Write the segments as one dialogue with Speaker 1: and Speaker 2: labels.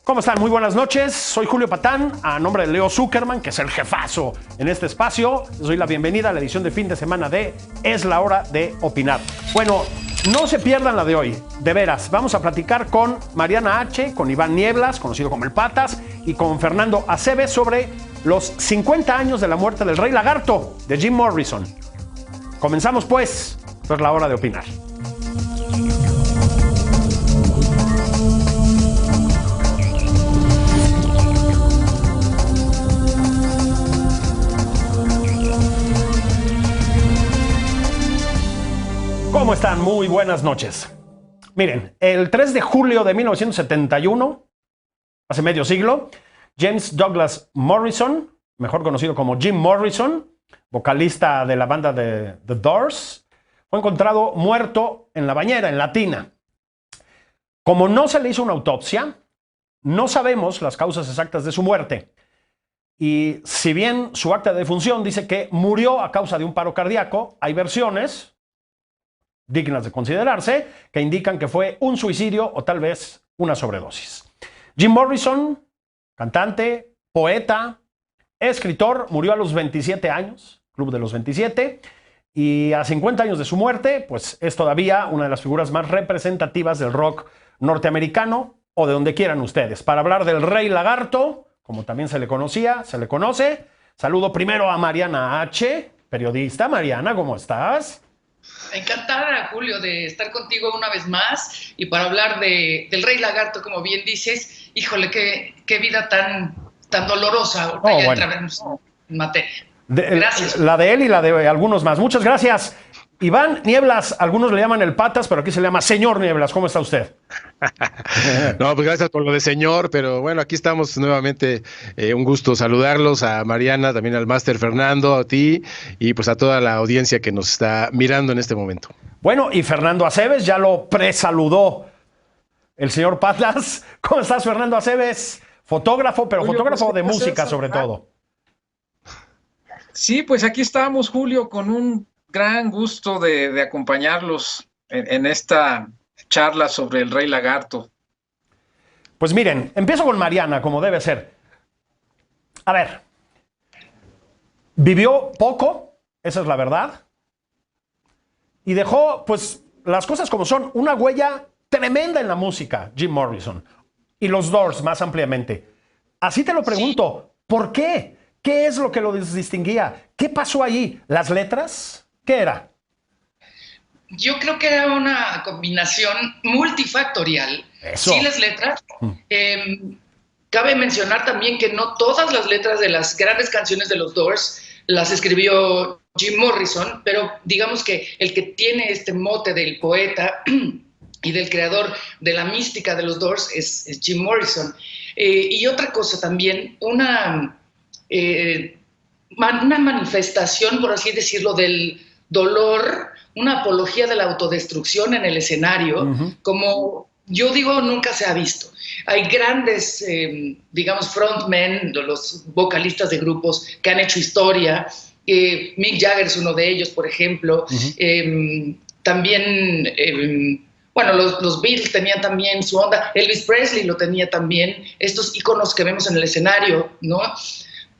Speaker 1: ¿Cómo están? Muy buenas noches. Soy Julio Patán, a nombre de Leo Zuckerman, que es el jefazo en este espacio. Les doy la bienvenida a la edición de fin de semana de Es la Hora de Opinar. Bueno, no se pierdan la de hoy, de veras. Vamos a platicar con Mariana H., con Iván Nieblas, conocido como el Patas, y con Fernando Aceves sobre los 50 años de la muerte del Rey Lagarto, de Jim Morrison. Comenzamos pues, es la hora de opinar. ¿Cómo están? Muy buenas noches. Miren, el 3 de julio de 1971, hace medio siglo, James Douglas Morrison, mejor conocido como Jim Morrison, vocalista de la banda de The Doors, fue encontrado muerto en la bañera, en la tina. Como no se le hizo una autopsia, no sabemos las causas exactas de su muerte. Y si bien su acta de defunción dice que murió a causa de un paro cardíaco, hay versiones dignas de considerarse, que indican que fue un suicidio o tal vez una sobredosis. Jim Morrison, cantante, poeta, escritor, murió a los 27 años, Club de los 27, y a 50 años de su muerte, pues es todavía una de las figuras más representativas del rock norteamericano, o de donde quieran ustedes. Para hablar del Rey Lagarto, como también se le conoce, saludo primero a Mariana H., periodista. Mariana, ¿cómo estás?
Speaker 2: Encantada, Julio, de estar contigo una vez más y para hablar del Rey Lagarto, como bien dices. Híjole, qué vida tan dolorosa. Entraremos en materia. Gracias.
Speaker 1: La de él y la de algunos más. Muchas gracias. Iván Nieblas, algunos le llaman el Patas, pero aquí se le llama Señor Nieblas. ¿Cómo está usted?
Speaker 3: No, pues gracias por lo de señor, pero bueno, aquí estamos nuevamente. Un gusto saludarlos, a Mariana, también al máster Fernando, a ti y pues a toda la audiencia que nos está mirando en este momento.
Speaker 1: Bueno, y Fernando Aceves ya lo presaludó el señor Patas. ¿Cómo estás, Fernando Aceves? Fotógrafo, pero Julio, fotógrafo de música sobre todo.
Speaker 4: Sí, pues aquí estamos, Julio, con un gran gusto de acompañarlos en esta charla sobre el Rey Lagarto.
Speaker 1: Pues miren, empiezo con Mariana, como debe ser. A ver, vivió poco, esa es la verdad, y dejó, pues, las cosas como son, una huella tremenda en la música, Jim Morrison, y los Doors más ampliamente. Así te lo pregunto, sí. ¿Por qué? ¿Qué es lo que lo distinguía? ¿Qué pasó allí? ¿Las letras? ¿Qué era?
Speaker 2: Yo creo que era una combinación multifactorial.
Speaker 1: Eso.
Speaker 2: Sí, las letras. Cabe mencionar también que no todas las letras de las grandes canciones de los Doors las escribió Jim Morrison, pero digamos que el que tiene este mote del poeta y del creador de la mística de los Doors es Jim Morrison. Y otra cosa también, una manifestación, por así decirlo, del dolor, una apología de la autodestrucción en el escenario, como yo digo, nunca se ha visto. Hay grandes, digamos, frontmen, los vocalistas de grupos que han hecho historia. Mick Jagger es uno de ellos, por ejemplo. También, bueno, los Beatles tenían también su onda. Elvis Presley lo tenía también. Estos íconos que vemos en el escenario, ¿no?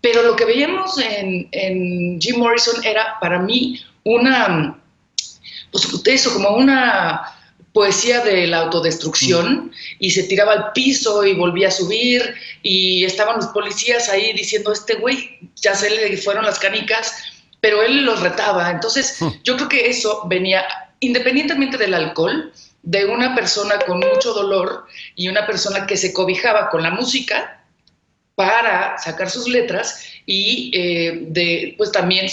Speaker 2: Pero lo que veíamos en Jim Morrison era, para mí, como una poesía de la autodestrucción, y se tiraba al piso y volvía a subir, y estaban los policías ahí diciendo, este güey ya se le fueron las canicas, pero él los retaba. Entonces yo creo que eso venía, independientemente del alcohol, de una persona con mucho dolor y una persona que se cobijaba con la música para sacar sus letras, y pues también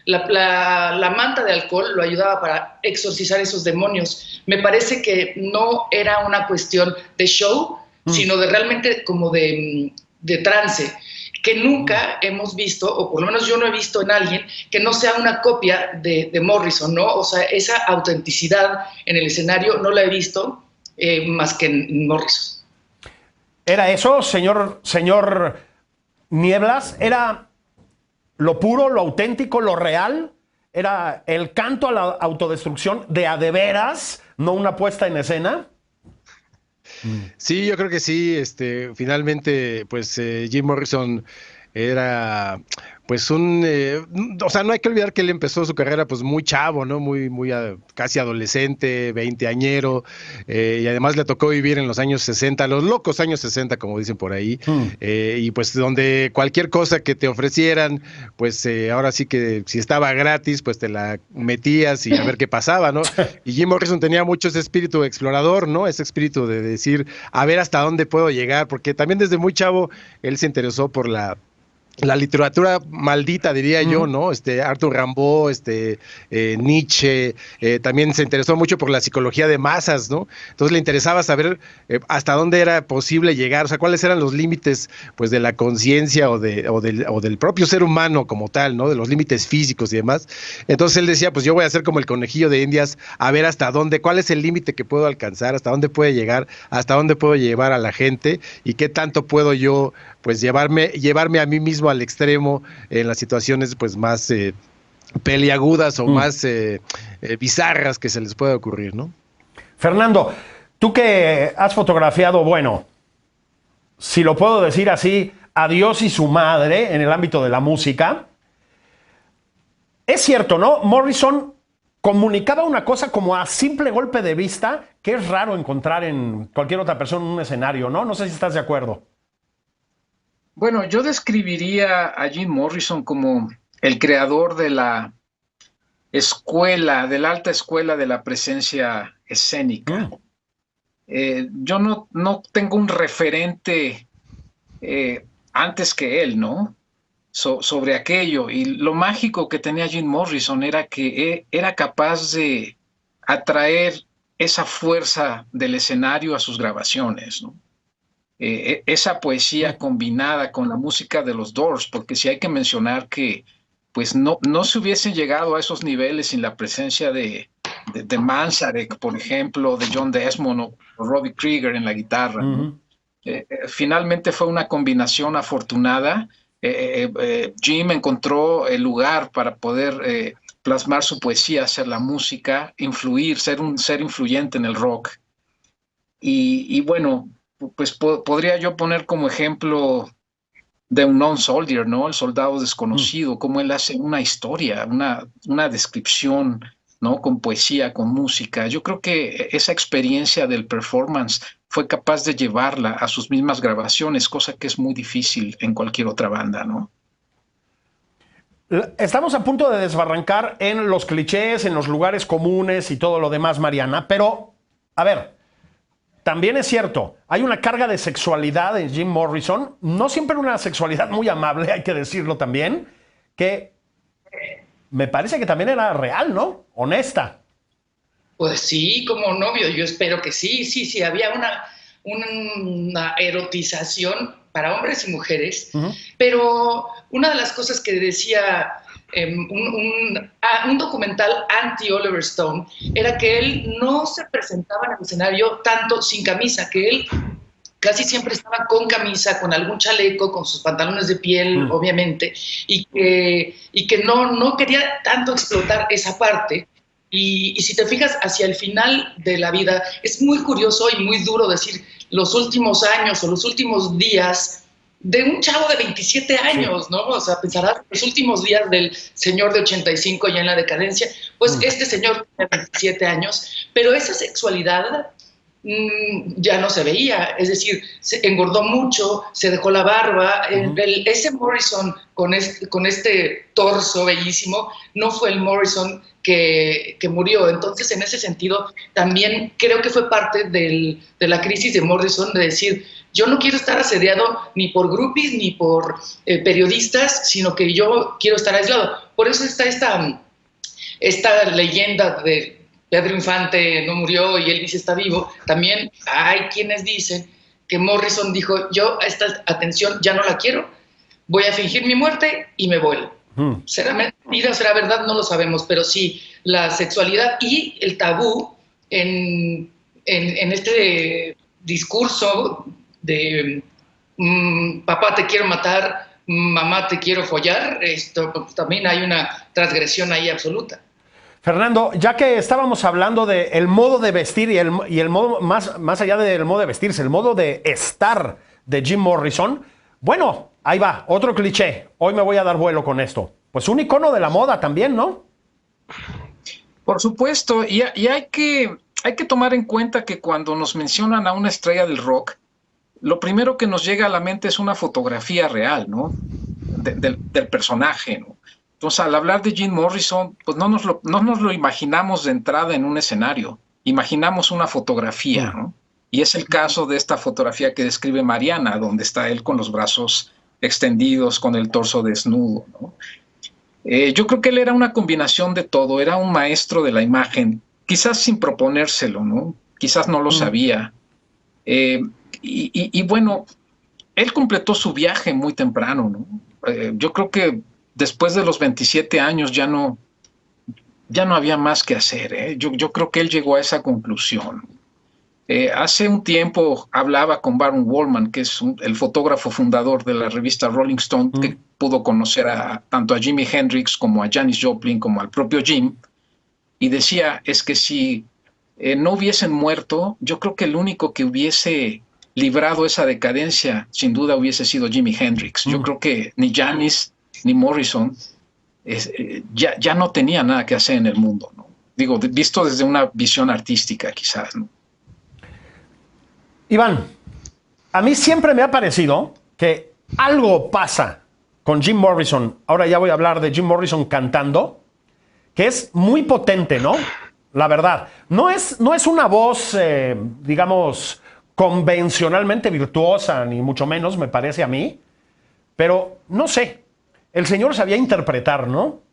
Speaker 2: la manta de alcohol lo ayudaba para exorcizar esos demonios. Me parece que no era una cuestión de show, sino de realmente como de trance, que nunca hemos visto, o por lo menos yo no he visto en alguien, que no sea una copia de Morrison, ¿no? O sea, esa autenticidad en el escenario no la he visto más que en Morrison.
Speaker 1: ¿Era eso, señor Nieblas? ¿Era lo puro, lo auténtico, lo real? ¿Era el canto a la autodestrucción de a de veras, no una puesta en escena?
Speaker 3: Sí, yo creo que sí. Finalmente, pues Jim Morrison era pues o sea, no hay que olvidar que él empezó su carrera pues muy chavo, ¿no? Casi adolescente, veinteañero, y además le tocó vivir en los años 60, los locos años 60, como dicen por ahí, y pues donde cualquier cosa que te ofrecieran, pues ahora sí que si estaba gratis, pues te la metías y a ver qué pasaba, ¿no? Y Jim Morrison tenía mucho ese espíritu explorador, ¿no? Ese espíritu de decir, a ver hasta dónde puedo llegar, porque también desde muy chavo él se interesó por la literatura maldita, diría yo, ¿no? Arthur Rimbaud, Nietzsche, también se interesó mucho por la psicología de masas, ¿no? Entonces le interesaba saber hasta dónde era posible llegar, o sea, cuáles eran los límites, pues, de la conciencia o del propio ser humano como tal, ¿no? De los límites físicos y demás. Entonces él decía, pues yo voy a ser como el conejillo de Indias, a ver hasta dónde, cuál es el límite que puedo alcanzar, hasta dónde puede llegar, hasta dónde puedo llevar a la gente y qué tanto puedo yo, pues, llevarme a mí mismo al extremo en las situaciones pues más peliagudas o más bizarras que se les puede ocurrir, ¿no?
Speaker 1: Fernando, tú que has fotografiado, bueno, si lo puedo decir así, a Dios y su madre en el ámbito de la música, es cierto, ¿no? Morrison comunicaba una cosa como a simple golpe de vista que es raro encontrar en cualquier otra persona en un escenario, ¿no? No sé si estás de acuerdo.
Speaker 4: Bueno, yo describiría a Jim Morrison como el creador de la escuela, de la alta escuela de la presencia escénica. Yo no tengo un referente antes que él, ¿no? Sobre aquello. Y lo mágico que tenía Jim Morrison era que era capaz de atraer esa fuerza del escenario a sus grabaciones, ¿no? Esa poesía combinada con la música de los Doors, porque sí hay que mencionar que pues no se hubiesen llegado a esos niveles sin la presencia de Manzarek, por ejemplo, de John Desmond o Robbie Krieger en la guitarra, ¿no? Finalmente fue una combinación afortunada. Jim encontró el lugar para poder plasmar su poesía, hacer la música, influir, ser un ser influyente en el rock. Y bueno, pues podría yo poner como ejemplo The Unknown Soldier, ¿no? El soldado desconocido, cómo él hace una historia, una descripción, ¿no? Con poesía, con música. Yo creo que esa experiencia del performance fue capaz de llevarla a sus mismas grabaciones, cosa que es muy difícil en cualquier otra banda, ¿no?
Speaker 1: Estamos a punto de desbarrancar en los clichés, en los lugares comunes y todo lo demás, Mariana, pero, a ver, también es cierto, hay una carga de sexualidad en Jim Morrison, no siempre una sexualidad muy amable, hay que decirlo también, que me parece que también era real, ¿no? Honesta.
Speaker 2: Pues sí, como novio, yo espero que sí, había una erotización para hombres y mujeres, pero una de las cosas que decía un documental anti-Oliver Stone era que él no se presentaba en el escenario tanto sin camisa, que él casi siempre estaba con camisa, con algún chaleco, con sus pantalones de piel, obviamente, y que no quería tanto explotar esa parte. Y si te fijas, hacia el final de la vida, es muy curioso y muy duro decir los últimos años o los últimos días de un chavo de 27 años, ¿no? O sea, pensarás los últimos días del señor de 85 ya en la decadencia, pues este señor de 27 años, pero esa sexualidad ya no se veía, es decir, se engordó mucho, se dejó la barba, ese Morrison con este torso bellísimo no fue el Morrison que murió. Entonces, en ese sentido, también creo que fue parte de la crisis de Morrison de decir, yo no quiero estar asediado ni por groupies ni por periodistas, sino que yo quiero estar aislado. Por eso está esta leyenda de Pedro Infante no murió y Elvis está vivo. También hay quienes dicen que Morrison dijo, yo esta atención ya no la quiero, voy a fingir mi muerte y me voy. ¿Será mentira o será verdad? No lo sabemos, pero sí, la sexualidad y el tabú en este discurso de papá te quiero matar, mamá te quiero follar, esto también hay una transgresión ahí absoluta.
Speaker 1: Fernando, ya que estábamos hablando del modo de vestir y el modo, más allá del modo de vestirse, el modo de estar de Jim Morrison, bueno, ahí va, otro cliché. Hoy me voy a dar vuelo con esto. Pues un icono de la moda también, ¿no?
Speaker 4: Por supuesto, y hay que tomar en cuenta que cuando nos mencionan a una estrella del rock, lo primero que nos llega a la mente es una fotografía real, ¿no? Del personaje, ¿no? Entonces, al hablar de Jim Morrison, pues no nos lo imaginamos de entrada en un escenario, imaginamos una fotografía, ¿no? Y es el caso de esta fotografía que describe Mariana, donde está él con los brazos extendidos, con el torso desnudo, ¿no? Yo creo que él era una combinación de todo, era un maestro de la imagen, quizás sin proponérselo, ¿no? Quizás no lo sabía. Y bueno, él completó su viaje muy temprano, ¿no? Yo creo que después de los 27 años ya no había más que hacer, ¿eh? Yo creo que él llegó a esa conclusión. Hace un tiempo hablaba con Baron Wolman, que es el fotógrafo fundador de la revista Rolling Stone, que pudo conocer tanto a Jimi Hendrix como a Janis Joplin como al propio Jim, y decía, es que si no hubiesen muerto, yo creo que el único que hubiese librado esa decadencia, sin duda hubiese sido Jimi Hendrix. Yo creo que ni Janis ni Morrison ya no tenía nada que hacer en el mundo, ¿no? Digo, visto desde una visión artística quizás, ¿no?
Speaker 1: Iván, a mí siempre me ha parecido que algo pasa con Jim Morrison. Ahora ya voy a hablar de Jim Morrison cantando, que es muy potente, ¿no? La verdad. No es una voz, digamos, convencionalmente virtuosa, ni mucho menos, me parece a mí. Pero, no sé, el señor sabía interpretar, ¿no?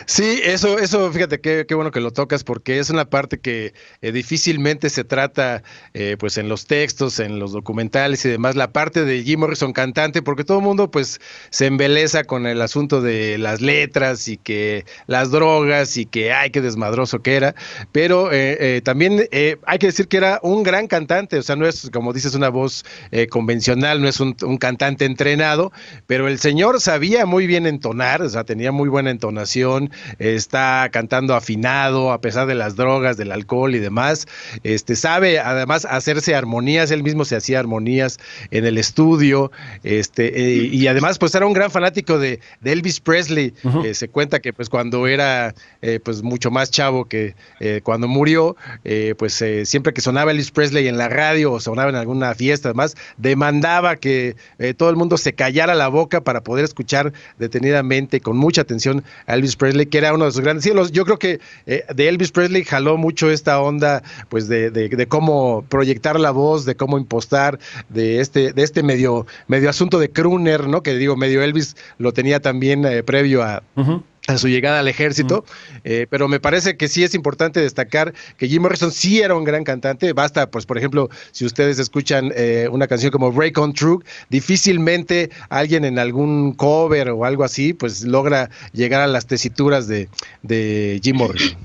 Speaker 3: Sí, eso, fíjate qué bueno que lo tocas, porque es una parte que difícilmente se trata pues en los textos, en los documentales y demás, la parte de Jim Morrison cantante, porque todo el mundo pues se embeleza con el asunto de las letras y que las drogas y que ay, qué desmadroso que era, pero también hay que decir que era un gran cantante, o sea, no es, como dices, una voz convencional, no es un cantante entrenado, pero el señor sabía muy bien entonar, o sea, tenía muy buena entonación, está cantando afinado a pesar de las drogas, del alcohol y demás, sabe además hacerse armonías, él mismo se hacía armonías en el estudio, y además pues era un gran fanático de Elvis Presley. Se cuenta que pues cuando era pues mucho más chavo que cuando murió, pues siempre que sonaba Elvis Presley en la radio o sonaba en alguna fiesta además, demandaba que todo el mundo se callara la boca para poder escuchar detenidamente con mucha atención a Elvis Presley, que era uno de sus grandes ídolos. Yo creo que de Elvis Presley jaló mucho esta onda pues de cómo proyectar la voz, de cómo impostar, de este medio asunto de crooner, ¿no? Que digo, medio Elvis lo tenía también previo a su llegada al ejército, pero me parece que sí es importante destacar que Jim Morrison sí era un gran cantante. Basta, pues por ejemplo, si ustedes escuchan una canción como Break On Through, difícilmente alguien en algún cover o algo así, pues logra llegar a las tesituras de Jim Morrison.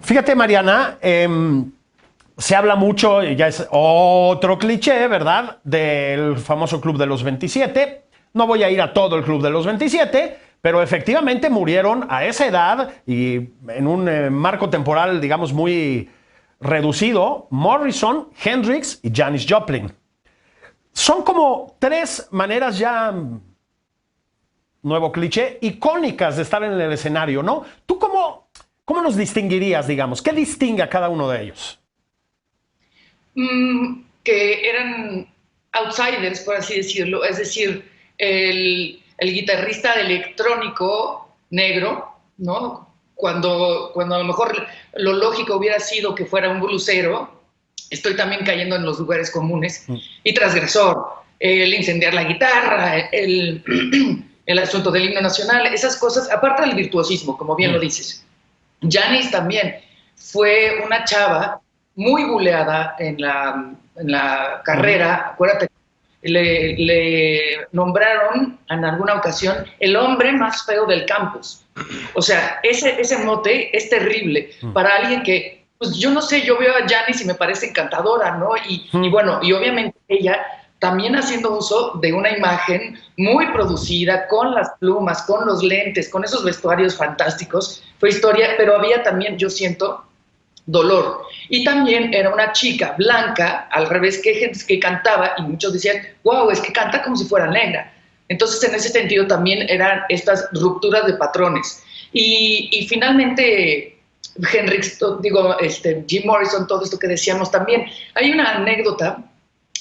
Speaker 1: Fíjate, Mariana, se habla mucho, y ya es otro cliché, ¿verdad?, del famoso Club de los 27. No voy a ir a todo el Club de los 27, pero efectivamente murieron a esa edad y en un marco temporal, digamos, muy reducido, Morrison, Hendrix y Janis Joplin. Son como tres maneras ya, nuevo cliché, icónicas de estar en el escenario, ¿no? ¿Tú cómo nos distinguirías, digamos? ¿Qué distingue a cada uno de ellos?
Speaker 2: Que eran outsiders, por así decirlo, es decir, el guitarrista electrónico negro, ¿no? Cuando a lo mejor lo lógico hubiera sido que fuera un blusero, estoy también cayendo en los lugares comunes, y transgresor, el incendiar la guitarra, el asunto del himno nacional, esas cosas, aparte del virtuosismo, como bien lo dices. Janis también fue una chava muy buleada en la carrera, acuérdate, le nombraron en alguna ocasión el hombre más feo del campus. O sea, ese mote es terrible para alguien que, pues yo no sé, yo veo a Janis y me parece encantadora, ¿no? Y bueno, y obviamente ella también haciendo uso de una imagen muy producida, con las plumas, con los lentes, con esos vestuarios fantásticos. Fue historia, pero había también, yo siento, dolor. Y también era una chica blanca, al revés, que cantaba, y muchos decían, wow, es que canta como si fuera negra. Entonces, en ese sentido, también eran estas rupturas de patrones. Y finalmente, Jim Morrison, todo esto que decíamos también. Hay una anécdota,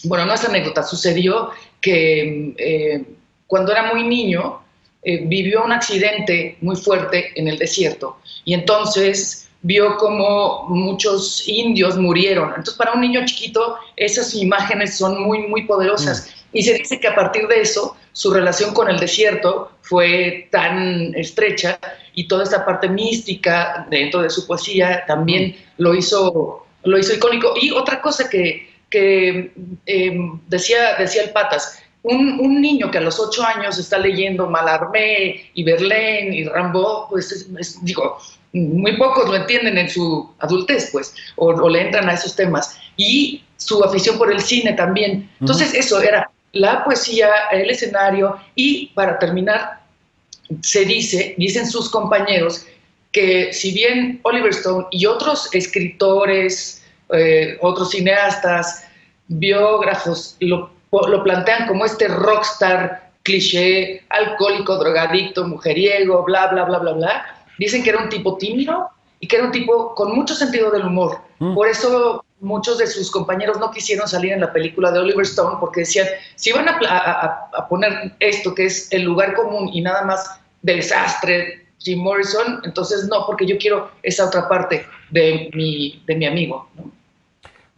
Speaker 2: bueno, no es anécdota, sucedió que cuando era muy niño, vivió un accidente muy fuerte en el desierto. Y entonces vio como muchos indios murieron. Entonces, para un niño chiquito, esas imágenes son muy, muy poderosas. Y se dice que a partir de eso, su relación con el desierto fue tan estrecha y toda esta parte mística dentro de su poesía también lo hizo icónico. Y otra cosa que decía el Patas, un niño que a los 8 años está leyendo Mallarmé y Verlaine y Rimbaud, pues muy pocos lo entienden en su adultez, pues, o le entran a esos temas. Y su afición por el cine también. Entonces, eso era la poesía, el escenario, y para terminar, dicen sus compañeros que si bien Oliver Stone y otros escritores, otros cineastas, biógrafos, lo plantean como este rockstar cliché, alcohólico, drogadicto, mujeriego, bla, bla, bla, bla, bla, dicen que era un tipo tímido y que era un tipo con mucho sentido del humor. Por eso muchos de sus compañeros no quisieron salir en la película de Oliver Stone, porque decían, si van a poner esto que es el lugar común y nada más de desastre, Jim Morrison, entonces no, porque yo quiero esa otra parte de mi amigo, ¿no?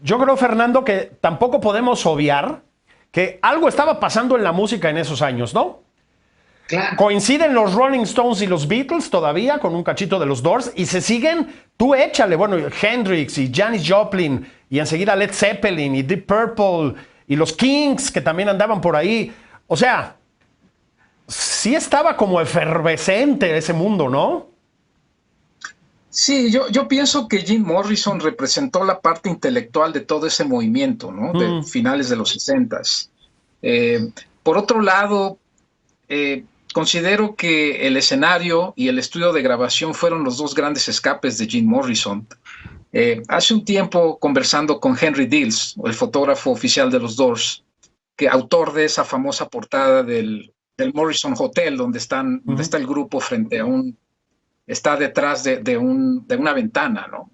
Speaker 1: Yo creo, Fernando, que tampoco podemos obviar que algo estaba pasando en la música en esos años, ¿no?
Speaker 2: Claro.
Speaker 1: Coinciden los Rolling Stones y los Beatles todavía con un cachito de los Doors y se siguen, tú échale, bueno, Hendrix y Janis Joplin y enseguida Led Zeppelin y Deep Purple y los Kings que también andaban por ahí. O sea, sí estaba como efervescente ese mundo, ¿no?
Speaker 4: Sí, yo pienso que Jim Morrison representó la parte intelectual de todo ese movimiento, ¿no? De finales de los 60s. Por otro lado, considero que el escenario y el estudio de grabación fueron los dos grandes escapes de Jim Morrison. Hace un tiempo, conversando con Henry Dills, el fotógrafo oficial de los Doors, que autor de esa famosa portada del Morrison Hotel, donde está el grupo frente a está detrás de una ventana, ¿no?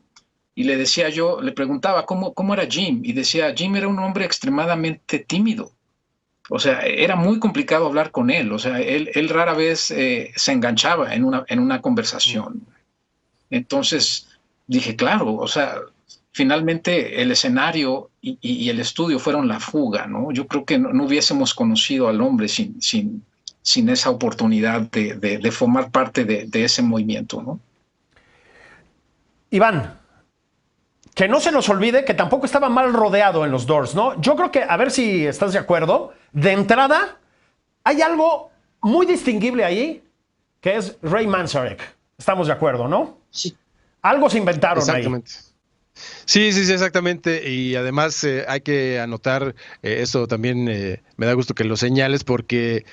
Speaker 4: Y le preguntaba cómo era Jim, y decía, Jim era un hombre extremadamente tímido. O sea, era muy complicado hablar con él. O sea, él rara vez se enganchaba en una conversación. Entonces dije, claro, o sea, finalmente el escenario y el estudio fueron la fuga, ¿no? Yo creo que no hubiésemos conocido al hombre sin esa oportunidad de formar parte de ese movimiento, ¿no?
Speaker 1: Iván, que no se nos olvide que tampoco estaba mal rodeado en los Doors, ¿no? Yo creo que, a ver si estás de acuerdo, de entrada hay algo muy distinguible ahí, que es Ray Manzarek. Estamos de acuerdo, ¿no?
Speaker 2: Sí.
Speaker 1: Algo se inventaron
Speaker 3: Exactamente.
Speaker 1: ahí.
Speaker 3: Sí, exactamente. Y además hay que anotar, eso también me da gusto que lo señales, porque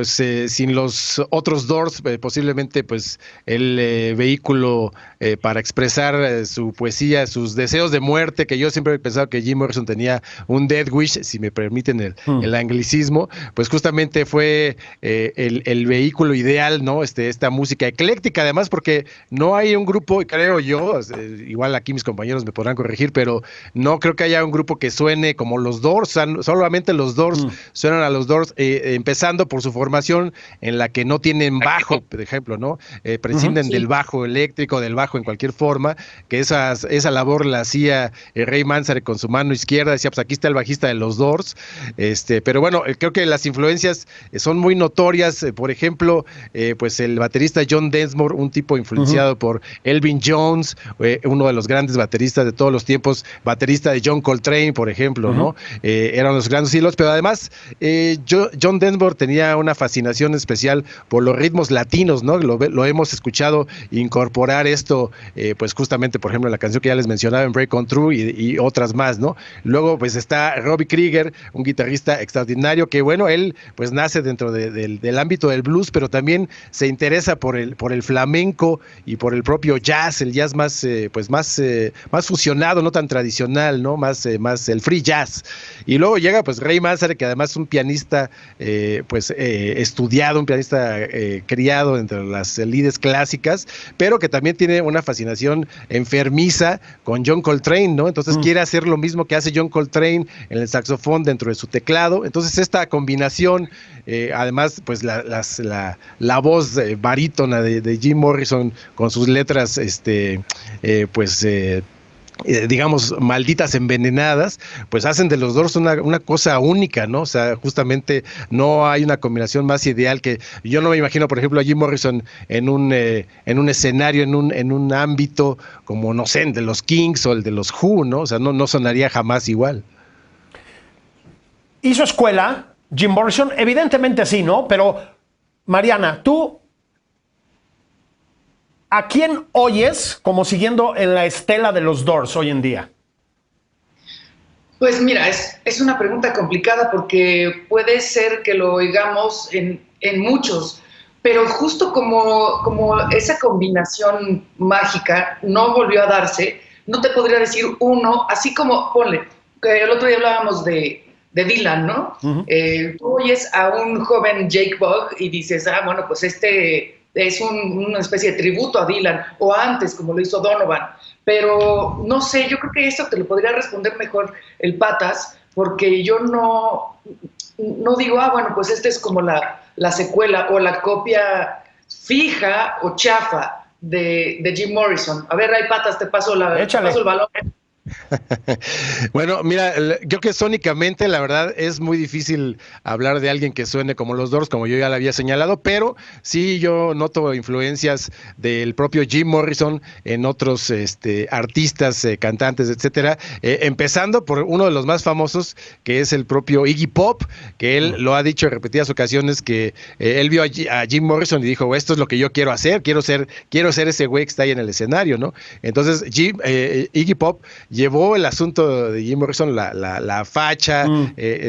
Speaker 3: sin los otros Doors, posiblemente pues el vehículo para expresar su poesía, sus deseos de muerte, que yo siempre he pensado que Jim Morrison tenía un death wish, si me permiten el anglicismo, pues justamente fue el vehículo ideal, ¿no? Esta música ecléctica, además, porque no hay un grupo, creo yo, igual aquí mis compañeros me podrán corregir, pero no creo que haya un grupo que suene como los Doors. O sea, solamente los Doors suenan a los Doors, empezando por su formación en la que no tienen bajo, por ejemplo, ¿no? Prescinden del bajo eléctrico, del bajo en cualquier forma, que esa labor la hacía Ray Manzarek con su mano izquierda, decía, pues aquí está el bajista de los Doors. Pero bueno, creo que las influencias son muy notorias. Por ejemplo, pues el baterista John Densmore, un tipo influenciado por Elvin Jones, uno de los grandes bateristas bateristas de todos los tiempos, baterista de John Coltrane, por ejemplo, ¿no? Eran los grandes hilos, pero además John Denver tenía una fascinación especial por los ritmos latinos, ¿no? Lo hemos escuchado incorporar esto, pues justamente, por ejemplo, en la canción que ya les mencionaba, en Break On Through y otras más, ¿no? Luego, pues está Robbie Krieger, un guitarrista extraordinario que, bueno, él pues nace dentro del ámbito del blues, pero también se interesa por el flamenco y por el propio jazz, el jazz más fusionado, no tan tradicional, ¿no? Más el free jazz. Y luego llega pues Ray Manzarek, que además es un pianista estudiado, un pianista criado entre las lides clásicas, pero que también tiene una fascinación enfermiza con John Coltrane, ¿no? Entonces quiere hacer lo mismo que hace John Coltrane en el saxofón dentro de su teclado. Entonces esta combinación, además pues la voz barítona de Jim Morrison con sus letras digamos, malditas envenenadas, pues hacen de los Doors una cosa única, ¿no? O sea, justamente no hay una combinación más ideal que yo no me imagino, por ejemplo, a Jim Morrison en un escenario, en un ámbito como, no sé, el de los Kings o el de los Who, ¿no? O sea, no sonaría jamás igual.
Speaker 1: ¿Hizo escuela Jim Morrison? Evidentemente sí, ¿no? Pero, Mariana, tú, ¿a quién oyes como siguiendo en la estela de los Doors hoy en día?
Speaker 2: Pues mira, es una pregunta complicada porque puede ser que lo oigamos en muchos, pero justo como esa combinación mágica no volvió a darse, no te podría decir uno, así como, ponle, que el otro día hablábamos de Dylan, ¿no? Tú oyes a un joven Jake Bugg y dices, bueno, pues es una especie de tributo a Dylan, o antes, como lo hizo Donovan. Pero no sé, yo creo que esto te lo podría responder mejor el Patas, porque yo no digo, bueno, pues esta es como la secuela o la copia fija o chafa de Jim Morrison. A ver, ahí Patas, te paso el balón.
Speaker 3: Bueno, mira, yo que sónicamente la verdad es muy difícil hablar de alguien que suene como los Doors, como yo ya le había señalado, pero sí yo noto influencias del propio Jim Morrison en otros artistas, cantantes, etcétera, empezando por uno de los más famosos, que es el propio Iggy Pop, que él lo ha dicho en repetidas ocasiones, que él vio a Jim Morrison y dijo, esto es lo que yo quiero hacer, quiero ser ese güey que está ahí en el escenario, ¿no? Entonces Iggy Pop llevó el asunto de Jim Morrison, la facha,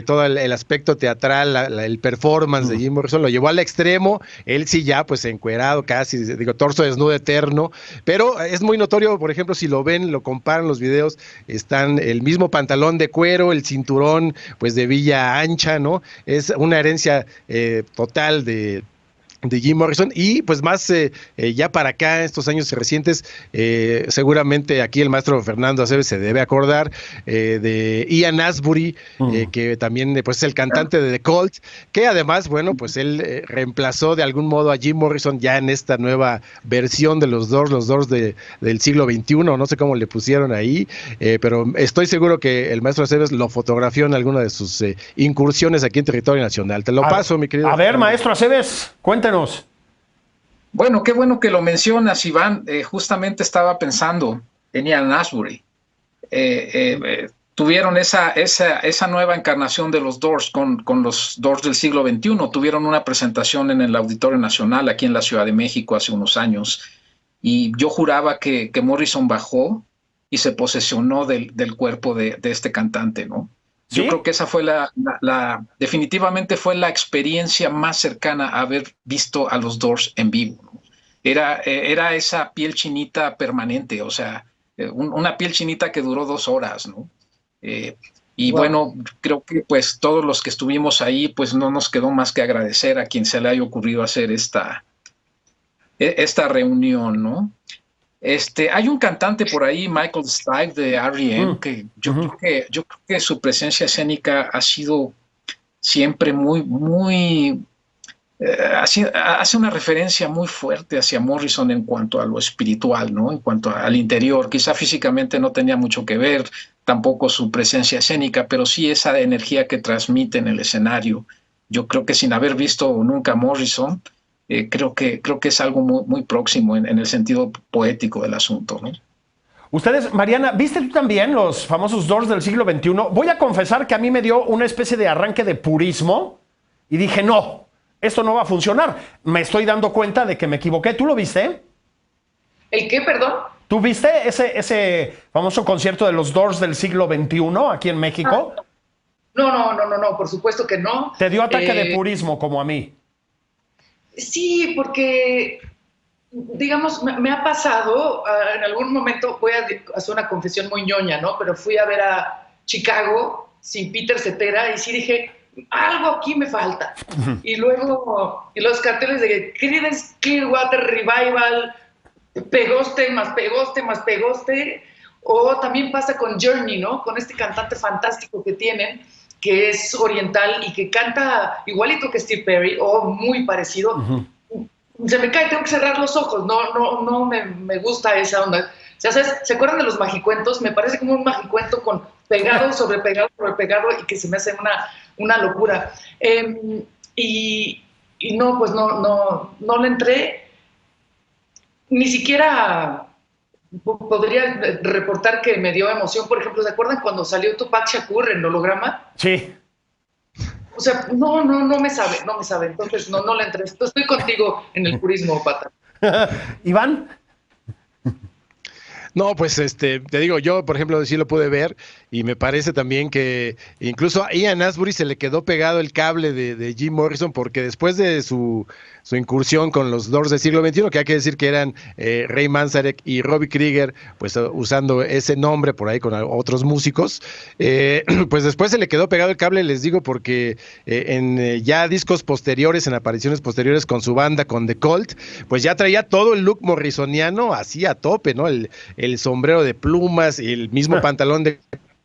Speaker 3: todo el aspecto teatral, el performance de Jim Morrison, lo llevó al extremo. Él sí ya pues encuerado casi, torso desnudo eterno, pero es muy notorio, por ejemplo, si lo ven, lo comparan los videos, están el mismo pantalón de cuero, el cinturón pues de villa ancha, ¿no? Es una herencia total de Jim Morrison, y pues más ya para acá, estos años recientes, seguramente aquí el maestro Fernando Aceves se debe acordar de Ian Astbury, que también pues es el cantante de The Cult, que además, bueno, pues él reemplazó de algún modo a Jim Morrison ya en esta nueva versión de los Doors del siglo XXI, no sé cómo le pusieron ahí, pero estoy seguro que el maestro Aceves lo fotografió en alguna de sus incursiones aquí en territorio nacional. Te lo paso, mi querido.
Speaker 1: A ver, maestro Aceves, cuéntanos.
Speaker 4: Bueno, qué bueno que lo mencionas, Iván. Justamente estaba pensando en Ian Astbury. Tuvieron esa nueva encarnación de los Doors con los Doors del siglo XXI. Tuvieron una presentación en el Auditorio Nacional aquí en la Ciudad de México hace unos años. Y yo juraba que Morrison bajó y se posesionó del cuerpo de este cantante, ¿no? ¿Sí? Yo creo que esa fue definitivamente fue la experiencia más cercana a haber visto a los Doors en vivo, ¿no? Era esa piel chinita permanente, o sea, una piel chinita que duró 2 horas, ¿no? Y bueno, creo que pues todos los que estuvimos ahí, pues no nos quedó más que agradecer a quien se le haya ocurrido hacer esta reunión, ¿no? Hay un cantante por ahí, Michael Stipe de R.E.M., que yo creo que su presencia escénica ha sido siempre muy hace una referencia muy fuerte hacia Morrison en cuanto a lo espiritual, ¿no? En cuanto al interior. Quizá físicamente no tenía mucho que ver, tampoco su presencia escénica, pero sí esa energía que transmite en el escenario. Yo creo que sin haber visto nunca a Morrison, creo que es algo muy próximo en el sentido poético del asunto, ¿no?
Speaker 1: Ustedes, Mariana, ¿viste tú también los famosos Doors del siglo XXI? Voy a confesar que a mí me dio una especie de arranque de purismo y dije, no, esto no va a funcionar. Me estoy dando cuenta de que me equivoqué. ¿Tú lo viste?
Speaker 2: ¿El qué, perdón?
Speaker 1: ¿Tú viste ese famoso concierto de los Doors del siglo XXI aquí en México?
Speaker 2: No, por supuesto que no.
Speaker 1: ¿Te dio ataque de purismo como a mí?
Speaker 2: Sí, porque, digamos, me ha pasado, en algún momento, voy a hacer una confesión muy ñoña, ¿no? Pero fui a ver a Chicago sin Peter Cetera y sí dije, algo aquí me falta. Y luego los carteles de Creedence Clearwater Revival, pegoste, más pegoste, más pegoste. O también pasa con Journey, ¿no? Con este cantante fantástico que tienen, que es oriental y que canta igualito que Steve Perry o muy parecido. Se me cae, tengo que cerrar los ojos, no me gusta esa onda. O sea, ¿se acuerdan de los magicuentos? Me parece como un magicuento con pegado sobre pegado sobre pegado y que se me hace una locura. Y no, pues no le entré, ni siquiera podría reportar que me dio emoción. Por ejemplo, ¿se acuerdan cuando salió Tupac Shakur en holograma?
Speaker 1: Sí.
Speaker 2: O sea, no me sabe. Entonces, no le entré. Estoy contigo en el purismo, Pata.
Speaker 1: Iván.
Speaker 3: No, pues te digo, yo por ejemplo sí lo pude ver y me parece también que incluso a Ian Astbury se le quedó pegado el cable de Jim Morrison porque después de su incursión con los Doors del siglo XXI, que hay que decir que eran Ray Manzarek y Robbie Krieger, pues usando ese nombre por ahí con otros músicos, pues después se le quedó pegado el cable, les digo, porque en ya discos posteriores, en apariciones posteriores con su banda, con The Cult, pues ya traía todo el look morrisoniano así a tope, ¿no? El sombrero de plumas, el mismo pantalón de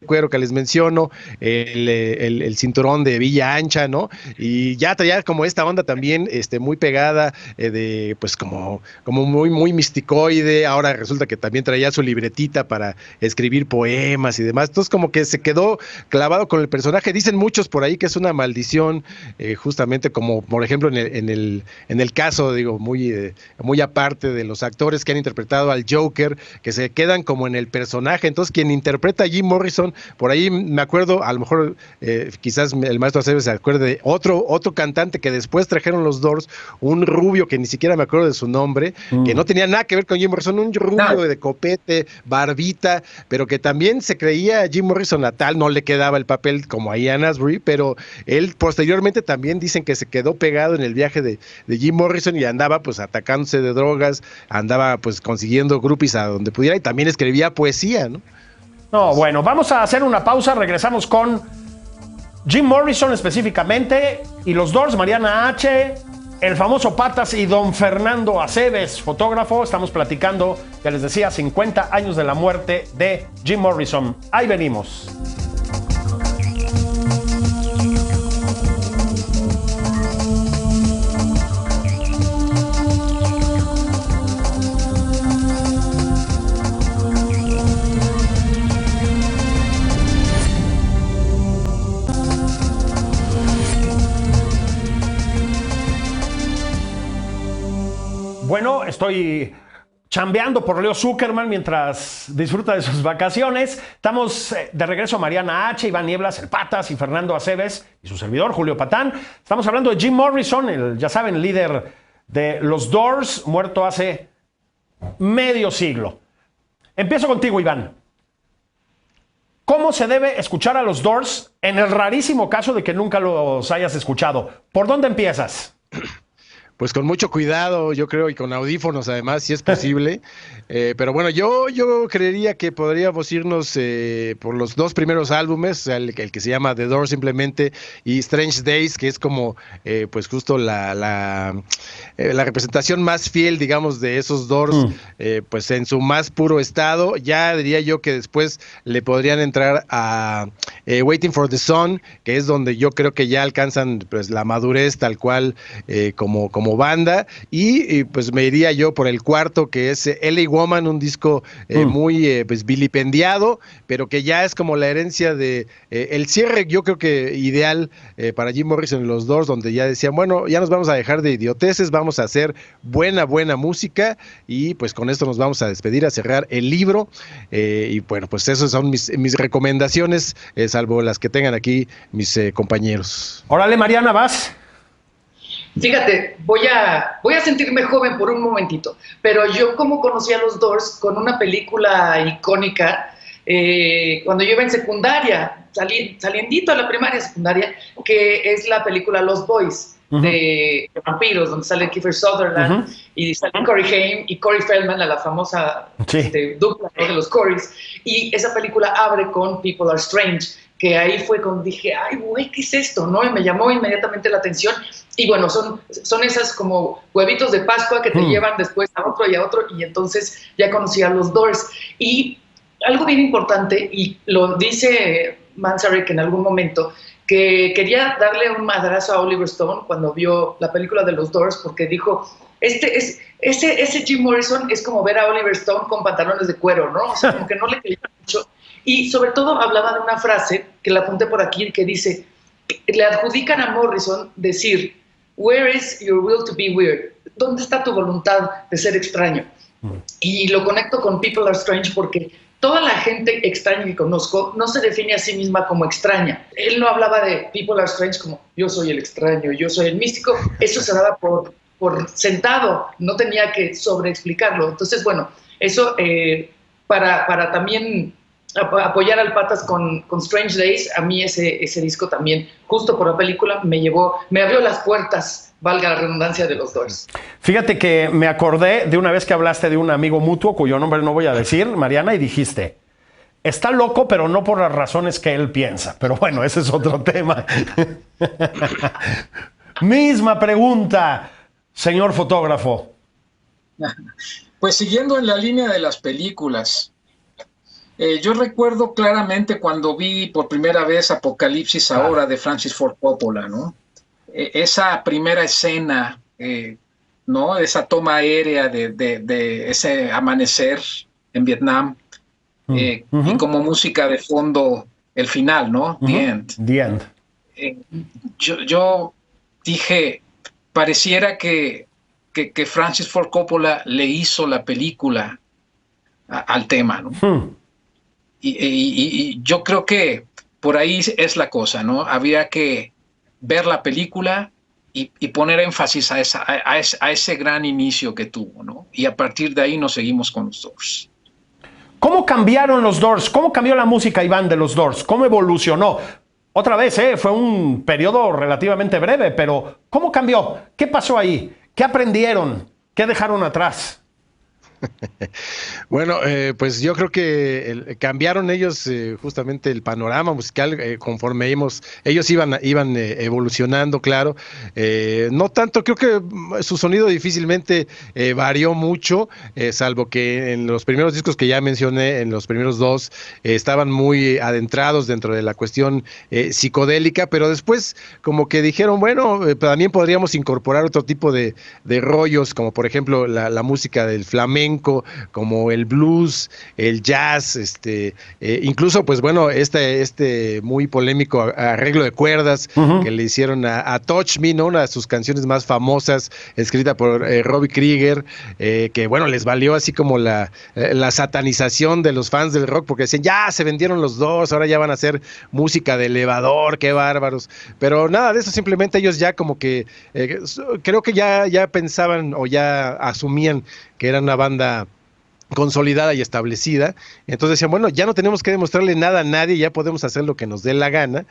Speaker 3: cuero que les menciono, el cinturón de Villa Ancha, ¿no? Y ya traía como esta onda también muy pegada, de pues como muy misticoide. Ahora resulta que también traía su libretita para escribir poemas y demás. Entonces como que se quedó clavado con el personaje. Dicen muchos por ahí que es una maldición, justamente como por ejemplo en el caso, digo, muy aparte de los actores que han interpretado al Joker, que se quedan como en el personaje. Entonces quien interpreta a Jim Morrison, por ahí me acuerdo, a lo mejor quizás el maestro Aceves se acuerde de otro cantante que después trajeron los Doors, un rubio que ni siquiera me acuerdo de su nombre, que no tenía nada que ver con Jim Morrison, un rubio de copete, barbita, pero que también se creía Jim Morrison natal, no le quedaba el papel como a Ian Astbury, pero él posteriormente también dicen que se quedó pegado en el viaje de Jim Morrison y andaba pues atacándose de drogas, andaba pues consiguiendo groupies a donde pudiera y también escribía poesía, ¿no?
Speaker 1: No, bueno, vamos a hacer una pausa, regresamos con Jim Morrison específicamente y los Doors, Mariana H., el famoso Patas y don Fernando Aceves, fotógrafo. Estamos platicando, ya les decía, 50 años de la muerte de Jim Morrison. Ahí venimos. Bueno, estoy chambeando por Leo Zuckerman mientras disfruta de sus vacaciones. Estamos de regreso a Mariana H., Iván Nieblas, el Patas y Fernando Aceves y su servidor, Julio Patán. Estamos hablando de Jim Morrison, ya saben, líder de los Doors, muerto hace medio siglo. Empiezo contigo, Iván. ¿Cómo se debe escuchar a los Doors en el rarísimo caso de que nunca los hayas escuchado? ¿Por dónde empiezas?
Speaker 3: Pues con mucho cuidado, yo creo, y con audífonos además, si es posible. Pero bueno, yo creería que podríamos irnos por los dos primeros álbumes, o sea, el que se llama The Doors simplemente y Strange Days, que es como pues justo la representación más fiel, digamos, de esos Doors, pues en su más puro estado. Ya diría yo que después le podrían entrar a Waiting for the Sun, que es donde yo creo que ya alcanzan pues la madurez tal cual como como banda, y pues me iría yo por el cuarto, que es LA Woman, un disco muy pues vilipendiado, pero que ya es como la herencia de el cierre, yo creo que ideal para Jim Morrison en los Doors, donde ya decían, bueno, ya nos vamos a dejar de idioteces, vamos a hacer buena música, y pues con esto nos vamos a despedir, a cerrar el libro, y bueno, pues esas son mis recomendaciones, salvo las que tengan aquí mis compañeros.
Speaker 1: Órale, Mariana, vas.
Speaker 2: Fíjate, voy a sentirme joven por un momentito, pero yo como conocí a los Doors con una película icónica cuando yo iba en secundaria, saliendito a la primaria secundaria, que es la película Los Boys, de vampiros, donde sale Kiefer Sutherland y sale Corey Haim y Corey Feldman, la famosa dupla, ¿no?, de los Coreys, y esa película abre con People Are Strange, que ahí fue cuando dije, ay, güey, ¿qué es esto?, ¿no? Y me llamó inmediatamente la atención. Y bueno, son esas como huevitos de Pascua que te llevan después a otro, y entonces ya conocí a los Doors. Y algo bien importante, y lo dice Manzarek en algún momento, que quería darle un madrazo a Oliver Stone cuando vio la película de los Doors, porque dijo, ese Jim Morrison es como ver a Oliver Stone con pantalones de cuero, ¿no? O sea, como que no le quería mucho. Y sobre todo hablaba de una frase, que la apunté por aquí, que dice, le adjudican a Morrison decir, where is your will to be weird? ¿Dónde está tu voluntad de ser extraño? Y lo conecto con People Are Strange porque toda la gente extraña que conozco no se define a sí misma como extraña. Él no hablaba de People Are Strange como yo soy el extraño, yo soy el místico. Eso se daba por sentado, no tenía que sobreexplicarlo. Entonces, bueno, eso para también apoyar al Patas con Strange Days, a mí ese disco también, justo por la película, me abrió las puertas, valga la redundancia, de los Doors.
Speaker 1: Fíjate que me acordé de una vez que hablaste de un amigo mutuo, cuyo nombre no voy a decir, Mariana, y dijiste, está loco, pero no por las razones que él piensa. Pero bueno, ese es otro tema. Misma pregunta, señor fotógrafo.
Speaker 4: Pues siguiendo en la línea de las películas, yo recuerdo claramente cuando vi por primera vez Apocalipsis Ahora de Francis Ford Coppola, ¿no? Esa primera escena, ¿no? Esa toma aérea de ese amanecer en Vietnam, y como música de fondo el final, ¿no? The End.
Speaker 1: The End.
Speaker 4: Yo dije, pareciera que Francis Ford Coppola le hizo la película al tema, ¿no? Y yo creo que por ahí es la cosa, ¿no? Había que ver la película y poner énfasis a ese gran inicio que tuvo, ¿no? Y a partir de ahí nos seguimos con los Doors.
Speaker 1: ¿Cómo cambiaron los Doors? ¿Cómo cambió la música, Iván, de los Doors? ¿Cómo evolucionó? Otra vez, fue un periodo relativamente breve, pero ¿cómo cambió? ¿Qué pasó ahí? ¿Qué aprendieron? ¿Qué dejaron atrás?
Speaker 3: Bueno, pues yo creo que cambiaron ellos justamente el panorama musical conforme ellos iban evolucionando, claro. No tanto, creo que su sonido difícilmente varió mucho, salvo que en los primeros discos que ya mencioné, en los primeros dos, estaban muy adentrados dentro de la cuestión psicodélica, pero después como que dijeron, bueno, también podríamos incorporar otro tipo de rollos, como por ejemplo la música del flamenco, como el blues, el jazz, incluso pues bueno, este muy polémico arreglo de cuerdas que le hicieron a Touch Me, ¿no? Una de sus canciones más famosas, escrita por Robbie Krieger, que bueno, les valió así como la satanización de los fans del rock, porque decían, ya se vendieron los dos, ahora ya van a hacer música de elevador, qué bárbaros, pero nada de eso, simplemente ellos ya como que creo que ya pensaban o ya asumían que era una banda consolidada y establecida, entonces decían, bueno, ya no tenemos que demostrarle nada a nadie, ya podemos hacer lo que nos dé la gana,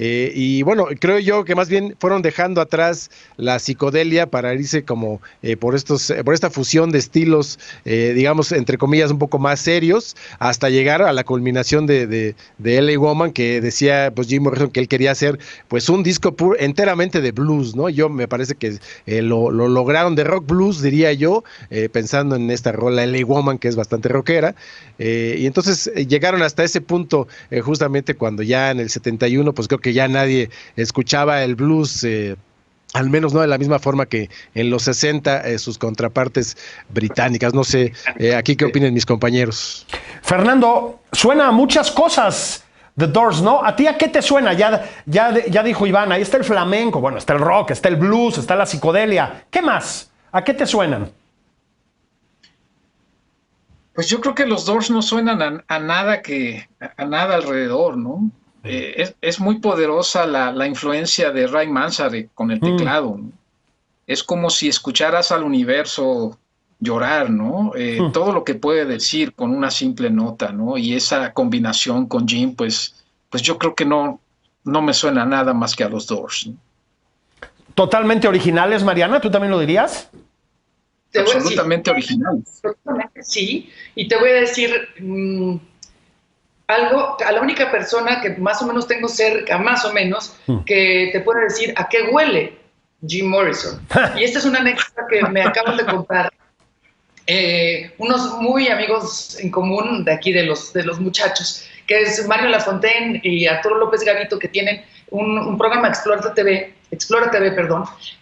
Speaker 3: y bueno, creo yo que más bien fueron dejando atrás la psicodelia para irse como por esta fusión de estilos, digamos, entre comillas, un poco más serios, hasta llegar a la culminación de LA Woman, que decía pues Jim Morrison que él quería hacer pues un disco enteramente de blues, ¿no? Yo me parece que lo lograron, de rock blues, diría yo, pensando en esta rola LA Woman, que es bastante rockera, y entonces llegaron hasta ese punto, justamente cuando ya en el 71, pues creo que ya nadie escuchaba el blues al menos no de la misma forma que en los 60 sus contrapartes británicas. No sé, aquí qué opinan mis compañeros.
Speaker 1: Fernando, suena a muchas cosas The Doors, ¿no? ¿A ti a qué te suena? Ya dijo Iván, ahí está el flamenco, bueno, está el rock, está el blues, está la psicodelia. ¿Qué más? ¿A qué te suenan?
Speaker 4: Pues yo creo que los Doors no suenan a nada alrededor, ¿no? Es muy poderosa la influencia de Ray Manzarek con el teclado, ¿no? Es como si escucharas al universo llorar, ¿no? Todo lo que puede decir con una simple nota, ¿no? Y esa combinación con Jim, pues yo creo que no me suena nada más que a los Doors, ¿no?
Speaker 1: ¿Totalmente originales, Mariana? ¿Tú también lo dirías?
Speaker 4: Absolutamente originales.
Speaker 2: Sí, y te voy a decir algo, a la única persona que más o menos tengo cerca, más o menos, que te puede decir a qué huele Jim Morrison. Y esta es una anécdota que me acaban de contar unos muy amigos en común de aquí de los muchachos, que es Mario Lafontaine y Arturo López Gavito, que tienen un programa Explora TV,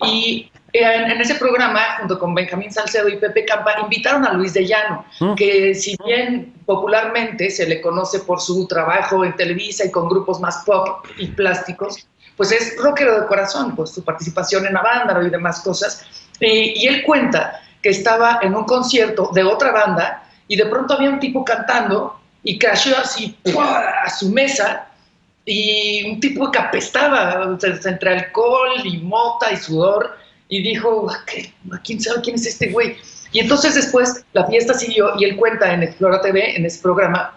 Speaker 2: y en ese programa, junto con Benjamín Salcedo y Pepe Campa, invitaron a Luis de Llano, que si bien popularmente se le conoce por su trabajo en Televisa y con grupos más pop y plásticos, pues es rockero de corazón, pues su participación en la banda y demás cosas. Y él cuenta que estaba en un concierto de otra banda y de pronto había un tipo cantando y cayó así a su mesa, y un tipo que apestaba entre alcohol y mota y sudor, y dijo, ¿quién sabe quién es este güey? Y entonces después la fiesta siguió y él cuenta en Explora TV, en ese programa,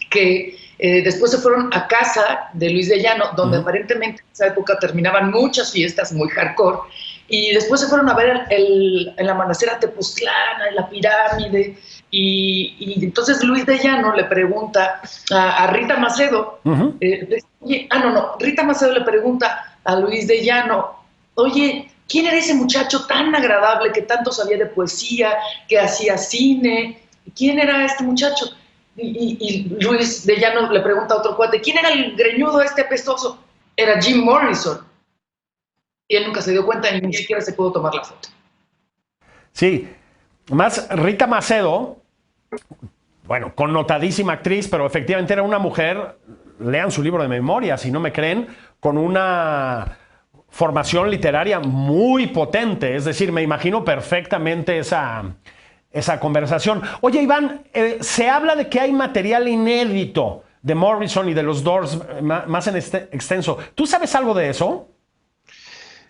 Speaker 2: que después se fueron a casa de Luis de Llano, donde aparentemente en esa época terminaban muchas fiestas muy hardcore, y después se fueron a ver el amanecer a Tepoztlán, en la pirámide, y entonces Luis de Llano le pregunta a Rita Macedo, Rita Macedo le pregunta a Luis de Llano, oye, ¿quién era ese muchacho tan agradable que tanto sabía de poesía, que hacía cine? ¿Quién era este muchacho? Y Luis de Llano le pregunta a otro cuate, ¿quién era el greñudo este apestoso? Era Jim Morrison. Y él nunca se dio cuenta y ni siquiera se pudo tomar la foto.
Speaker 1: Sí, más Rita Macedo, bueno, connotadísima actriz, pero efectivamente era una mujer, lean su libro de memoria, si no me creen, con una formación literaria muy potente, es decir, me imagino perfectamente esa conversación. Oye, Iván, se habla de que hay material inédito de Morrison y de los Doors más en extenso. ¿Tú sabes algo de eso?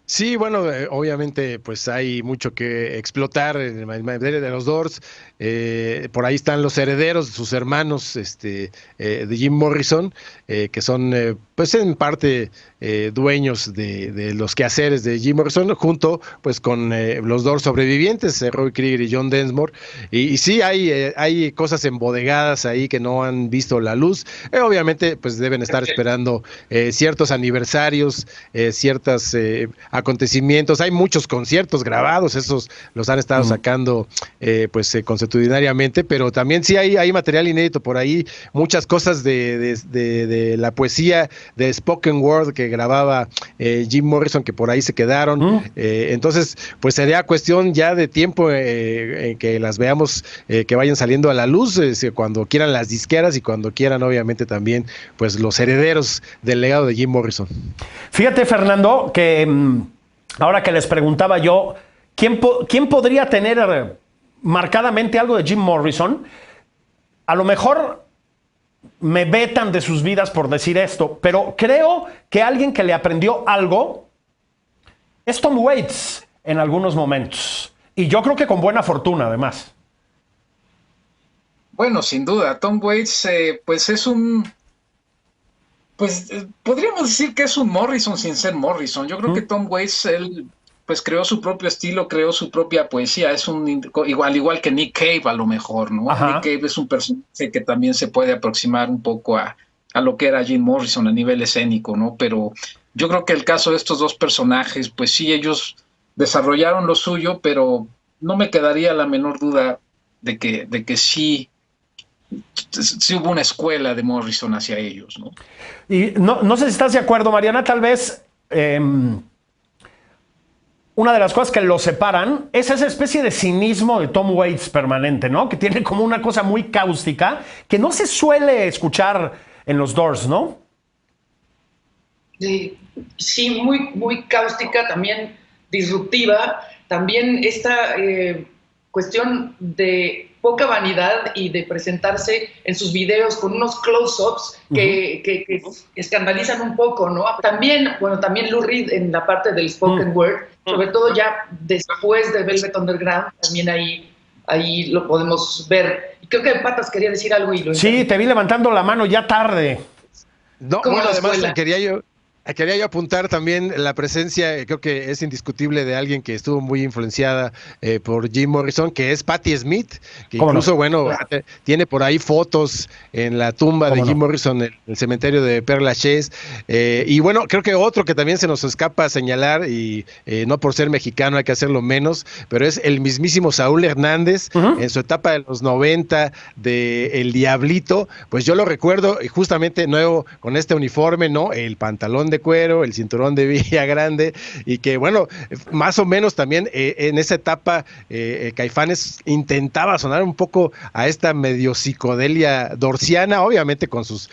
Speaker 3: Sí, bueno, obviamente pues hay mucho que explotar en materia de los Doors. Por ahí están los herederos, sus hermanos de Jim Morrison, que son pues en parte dueños de los quehaceres de Jim Morrison, junto pues con los Doors sobrevivientes, Roy Krieger y John Densmore. Y sí, hay cosas embodegadas ahí que no han visto la luz. Obviamente pues deben estar esperando ciertos aniversarios, ciertas acontecimientos. Hay muchos conciertos grabados, esos los han estado sacando consuetudinariamente, pero también sí hay material inédito por ahí, muchas cosas de la poesía de spoken word que grababa Jim Morrison, que por ahí se quedaron. Entonces pues sería cuestión ya de tiempo en que las veamos, que vayan saliendo a la luz, cuando quieran las disqueras y cuando quieran obviamente también pues los herederos del legado de Jim Morrison.
Speaker 1: Fíjate, Fernando, que ahora que les preguntaba yo, ¿quién podría tener marcadamente algo de Jim Morrison? A lo mejor me vetan de sus vidas por decir esto, pero creo que alguien que le aprendió algo es Tom Waits en algunos momentos. Y yo creo que con buena fortuna, además.
Speaker 4: Bueno, sin duda, Tom Waits pues es podríamos decir que es un Morrison sin ser Morrison. Yo creo que Tom Waits, él pues creó su propio estilo, creó su propia poesía. Es igual que Nick Cave a lo mejor, ¿no? Ajá. Nick Cave es un personaje que también se puede aproximar un poco a lo que era Jim Morrison a nivel escénico, ¿no? Pero yo creo que el caso de estos dos personajes, pues sí, ellos desarrollaron lo suyo, pero no me quedaría la menor duda de que sí hubo una escuela de Morrison hacia ellos, ¿no?
Speaker 1: Y no sé si estás de acuerdo, Mariana, tal vez una de las cosas que lo separan es esa especie de cinismo de Tom Waits permanente, ¿no? Que tiene como una cosa muy cáustica que no se suele escuchar en los Doors, ¿no?
Speaker 2: Sí, muy, muy cáustica, también disruptiva, también esta cuestión de poca vanidad y de presentarse en sus videos con unos close-ups que escandalizan un poco, ¿no? También Lou Reed en la parte del spoken word, sobre todo ya después de Velvet Underground, también ahí lo podemos ver. Y creo que Patas quería decir algo y lo
Speaker 1: Sí, te vi levantando la mano ya tarde.
Speaker 3: No, bueno, además quería yo apuntar también la presencia, creo que es indiscutible, de alguien que estuvo muy influenciada por Jim Morrison, que es Patti Smith, que incluso, tiene por ahí fotos en la tumba de Jim Morrison en el cementerio de Père Lachaise. Y bueno, creo que otro que también se nos escapa señalar, y no por ser mexicano hay que hacerlo menos, pero es el mismísimo Saúl Hernández, en su etapa de los 90, de El Diablito. Pues yo lo recuerdo justamente nuevo con este uniforme, ¿no? El pantalón de cuero, el cinturón de Villa Grande, y que bueno, más o menos también en esa etapa Caifanes intentaba sonar un poco a esta medio psicodelia dorsiana, obviamente con sus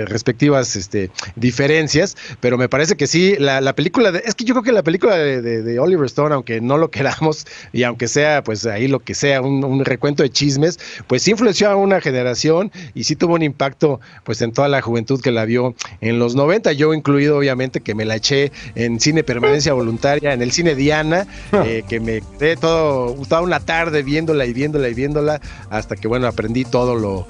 Speaker 3: respectivas diferencias, pero me parece que sí, la película, es que yo creo que la película de Oliver Stone, aunque no lo queramos, y aunque sea pues ahí lo que sea, un recuento de chismes, pues sí influenció a una generación y sí tuvo un impacto pues en toda la juventud que la vio en los 90, yo incluido obviamente, que me la eché en cine permanencia voluntaria, en el cine Diana, que me quedé toda una tarde viéndola, hasta que bueno, aprendí todo lo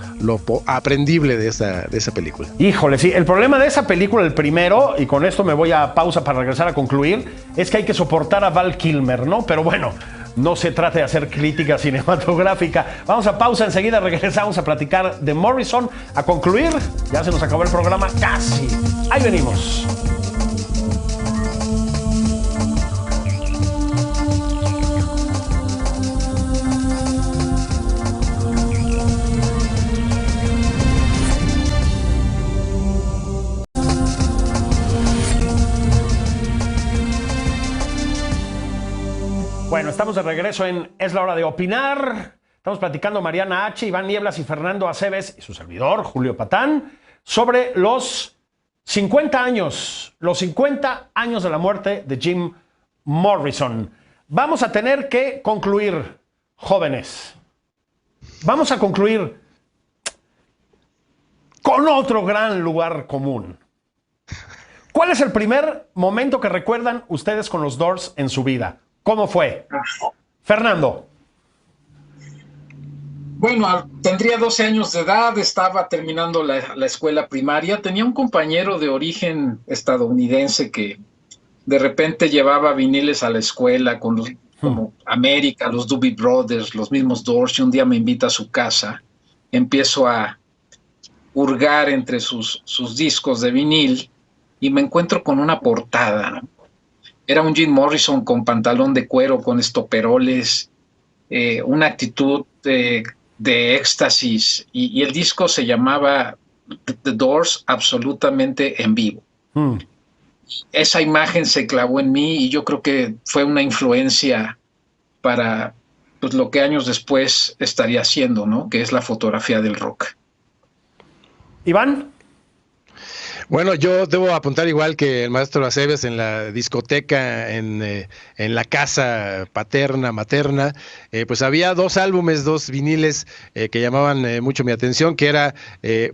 Speaker 3: aprendible de esa película.
Speaker 1: Híjole, sí, el problema de esa película, el primero, y con esto me voy a pausa para regresar a concluir, es que hay que soportar a Val Kilmer, ¿no? Pero bueno, no se trata de hacer crítica cinematográfica. Vamos a pausa, enseguida regresamos a platicar de Morrison. A concluir, ya se nos acabó el programa, casi. Ahí venimos. Bueno, estamos de regreso en Es la hora de opinar. Estamos platicando Mariana H., Iván Nieblas y Fernando Aceves y su servidor, Julio Patán, sobre los 50 años de la muerte de Jim Morrison. Vamos a tener que concluir, jóvenes. Vamos a concluir con otro gran lugar común. ¿Cuál es el primer momento que recuerdan ustedes con los Doors en su vida? ¿Cómo fue? Fernando.
Speaker 4: Bueno, tendría 12 años de edad, estaba terminando la escuela primaria. Tenía un compañero de origen estadounidense que de repente llevaba viniles a la escuela como América, los Doobie Brothers, los mismos Doors, y un día me invita a su casa. Empiezo a hurgar entre sus discos de vinil y me encuentro con una portada. Era un Jim Morrison con pantalón de cuero, con estoperoles, una actitud de éxtasis, y el disco se llamaba The Doors, absolutamente en vivo. Esa imagen se clavó en mí y yo creo que fue una influencia para pues, lo que años después estaría haciendo, ¿no? Que es la fotografía del rock.
Speaker 1: Iván.
Speaker 3: Bueno, yo debo apuntar igual que el maestro Aceves en la discoteca, en la casa materna, pues había dos álbumes, dos viniles que llamaban mucho mi atención, que era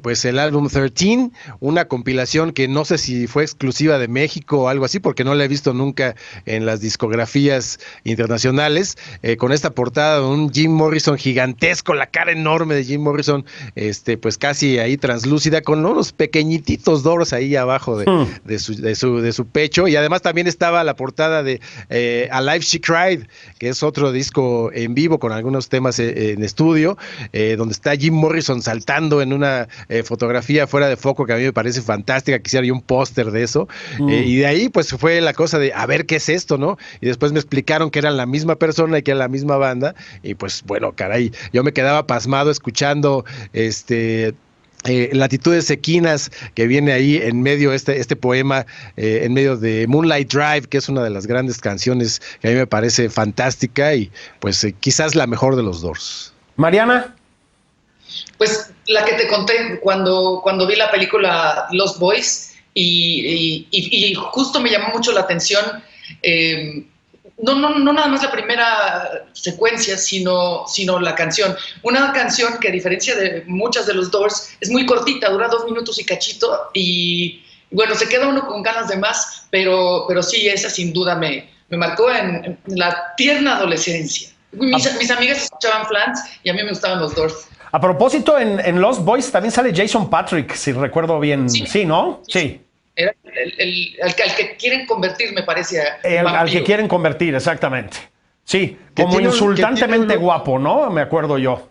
Speaker 3: pues el álbum 13, una compilación que no sé si fue exclusiva de México o algo así, porque no la he visto nunca en las discografías internacionales, con esta portada de un Jim Morrison gigantesco, la cara enorme de Jim Morrison, pues casi ahí translúcida, con unos pequeñititos Doors ahí abajo de su pecho, y además también estaba la portada de Alive She Cried, que es otro disco en vivo con algunos temas en estudio, donde está Jim Morrison saltando en una fotografía fuera de foco que a mí me parece fantástica, quisiera yo un póster de eso, y de ahí pues fue la cosa de a ver qué es esto, ¿no? Y después me explicaron que eran la misma persona y que era la misma banda, y pues bueno, caray, yo me quedaba pasmado escuchando Latitudes Equinas, que viene ahí en medio este poema, en medio de Moonlight Drive, que es una de las grandes canciones que a mí me parece fantástica y pues quizás la mejor de los Doors.
Speaker 1: Mariana.
Speaker 2: Pues la que te conté cuando vi la película Lost Boys y justo me llamó mucho la atención, no nada más la primera secuencia, sino la canción. Una canción que a diferencia de muchas de los Doors es muy cortita, dura 2 minutos y cachito y bueno, se queda uno con ganas de más, pero sí, esa sin duda me marcó en la tierna adolescencia. Mis amigas escuchaban Flans y a mí me gustaban los Doors.
Speaker 1: A propósito, en Lost Boys también sale Jason Patric, si recuerdo bien. Sí, ¿no? Sí.
Speaker 2: Era al que quieren convertir, me parece.
Speaker 1: Al que quieren convertir, exactamente. Sí, como insultantemente guapo, ¿no? Me acuerdo yo.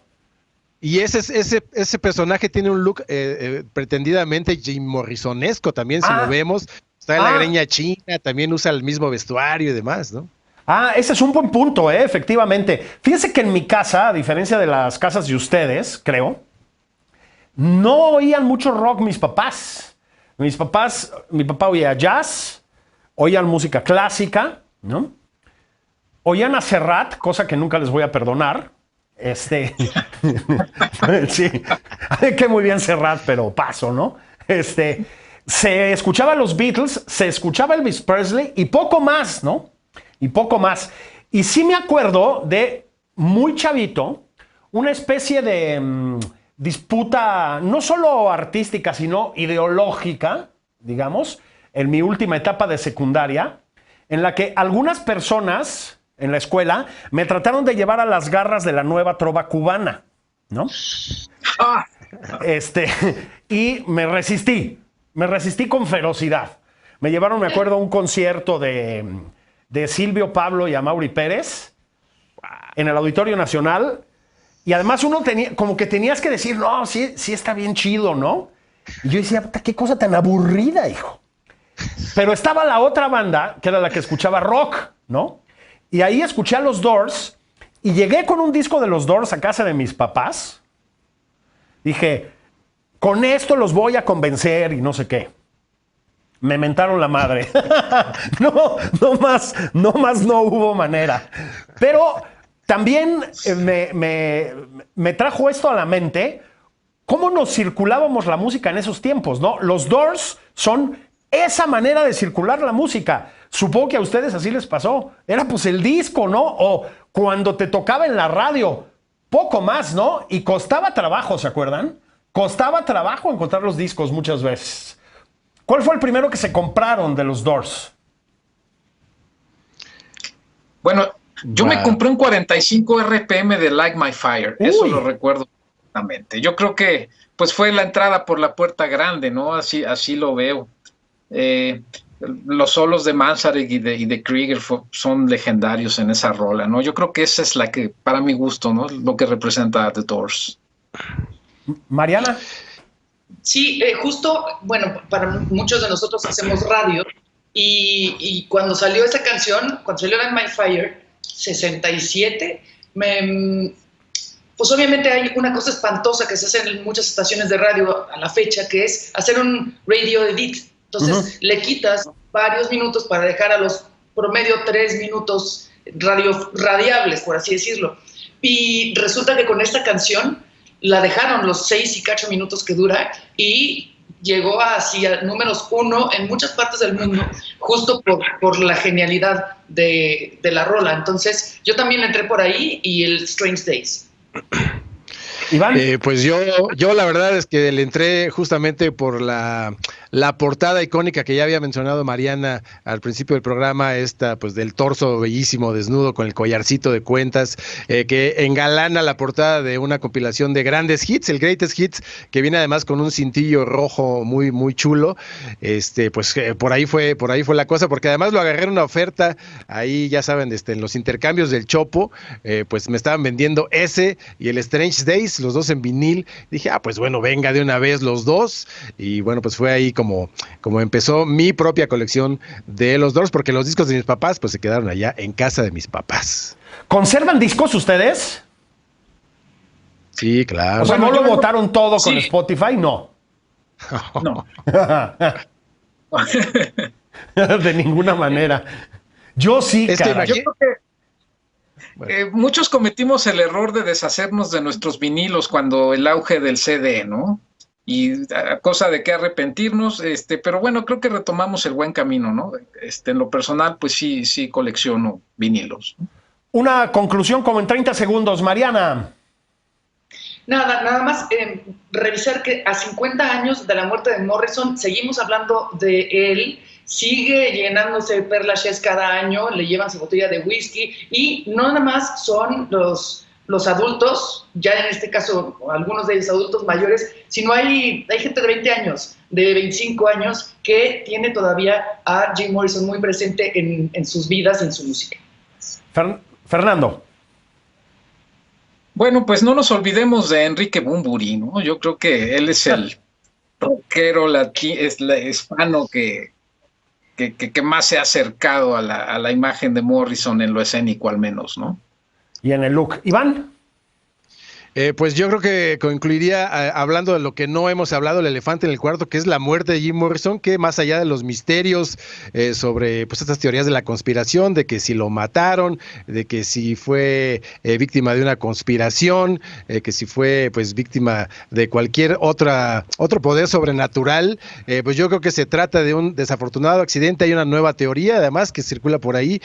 Speaker 3: Y ese personaje tiene un look pretendidamente Jim Morrisonesco también, si lo vemos. Está en la greña china, también usa el mismo vestuario y demás, ¿no?
Speaker 1: Ese es un buen punto, efectivamente. Fíjense que en mi casa, a diferencia de las casas de ustedes, creo, no oían mucho rock mis papás. Mi papá oía jazz, oían música clásica, ¿no? Oían a Serrat, cosa que nunca les voy a perdonar. Sí, que muy bien Serrat, pero paso, ¿no? Se escuchaba los Beatles, se escuchaba Elvis Presley y poco más, ¿no? Y poco más. Y sí me acuerdo de, muy chavito, una especie de disputa, no solo artística, sino ideológica, digamos, en mi última etapa de secundaria, en la que algunas personas en la escuela me trataron de llevar a las garras de la nueva trova cubana, ¿no? Y me resistí con ferocidad. Me llevaron, me acuerdo, a un concierto de Silvio Pablo y Amaury Pérez en el Auditorio Nacional, y además uno tenía, como que tenías que decir, no, sí está bien chido, ¿no? Y yo decía, qué cosa tan aburrida, hijo. Pero estaba la otra banda, que era la que escuchaba rock, ¿no? Y ahí escuché a los Doors, y llegué con un disco de los Doors a casa de mis papás. Dije, con esto los voy a convencer y no sé qué. Me mentaron la madre. No más no hubo manera. Pero también me trajo esto a la mente, cómo nos circulábamos la música en esos tiempos, ¿no? Los Doors son esa manera de circular la música. Supongo que a ustedes así les pasó. Era pues el disco, ¿no? O cuando te tocaba en la radio, poco más, ¿no? Y costaba trabajo, ¿se acuerdan? Costaba trabajo encontrar los discos muchas veces. ¿Cuál fue el primero que se compraron de los Doors?
Speaker 4: Bueno, yo me compré un 45 RPM de Light My Fire. Uy. Eso lo recuerdo perfectamente. Yo creo que pues fue la entrada por la puerta grande, ¿no? Así lo veo. Los solos de Manzarek y de Krieger son legendarios en esa rola, ¿no? Yo creo que esa es la que, para mi gusto, ¿no? Lo que representa The Doors.
Speaker 1: Mariana.
Speaker 2: Sí, justo, bueno, para muchos de nosotros hacemos radio y cuando salió esa canción, cuando salió Light My Fire, 67, pues obviamente hay una cosa espantosa que se hace en muchas estaciones de radio a la fecha, que es hacer un radio edit. Entonces le quitas varios minutos para dejar a los promedio 3 minutos radiables, por así decirlo. Y resulta que con esta canción la dejaron los 6 y cacho minutos que dura y llegó hacia números 1 en muchas partes del mundo, justo por la genialidad de la rola. Entonces yo también entré por ahí y el Strange Days.
Speaker 3: Iván. Pues yo la verdad es que le entré justamente por la portada icónica que ya había mencionado Mariana al principio del programa, esta pues del torso bellísimo desnudo con el collarcito de cuentas, que engalana la portada de una compilación de grandes hits, el Greatest Hits, que viene además con un cintillo rojo muy muy chulo. Pues por ahí fue la cosa, porque además lo agarré en una oferta ahí, ya saben, en los intercambios del Chopo, pues me estaban vendiendo ese y el Strange Days, los dos en vinil. Dije, pues bueno, venga de una vez los dos, y bueno, pues fue ahí como empezó mi propia colección de los Doors, porque los discos de mis papás pues se quedaron allá en casa de mis papás.
Speaker 1: ¿Conservan discos ustedes?
Speaker 3: Sí, claro.
Speaker 1: O sea,
Speaker 4: Bueno,
Speaker 1: ¿no lo
Speaker 4: yo-
Speaker 1: votaron todo con
Speaker 4: sí.
Speaker 1: Spotify? No.
Speaker 4: No.
Speaker 1: De ninguna manera. Yo sí,
Speaker 3: Es que
Speaker 1: caray.
Speaker 4: Yo creo que
Speaker 3: Bueno.
Speaker 4: muchos cometimos el error de deshacernos de nuestros vinilos cuando el auge del CD, ¿no? Y cosa de qué arrepentirnos, pero bueno, creo que retomamos el buen camino, ¿no? En lo personal, pues sí colecciono vinilos, ¿no?
Speaker 1: Una conclusión como en 30 segundos, Mariana.
Speaker 2: Nada más revisar que a 50 años de la muerte de Morrison seguimos hablando de él, sigue llenándose de perlas cada año, le llevan su botella de whisky y no nada más son los adultos, ya en este caso algunos de ellos adultos mayores, sino hay gente de 20 años, de 25 años que tiene todavía a Jim Morrison muy presente en sus vidas y en su música.
Speaker 1: Fernando.
Speaker 4: Bueno, pues no nos olvidemos de Enrique Bunbury, ¿no? Yo creo que él es el rockero hispano que más se ha acercado a la imagen de Morrison en lo escénico, al menos, ¿no?
Speaker 1: Y en el look. Iván.
Speaker 3: Pues yo creo que concluiría hablando de lo que no hemos hablado, el elefante en el cuarto, que es la muerte de Jim Morrison, que más allá de los misterios sobre pues estas teorías de la conspiración, de que si lo mataron, de que si fue víctima de una conspiración, que si fue pues víctima de cualquier otro poder sobrenatural, pues yo creo que se trata de un desafortunado accidente. Hay una nueva teoría además que circula por ahí,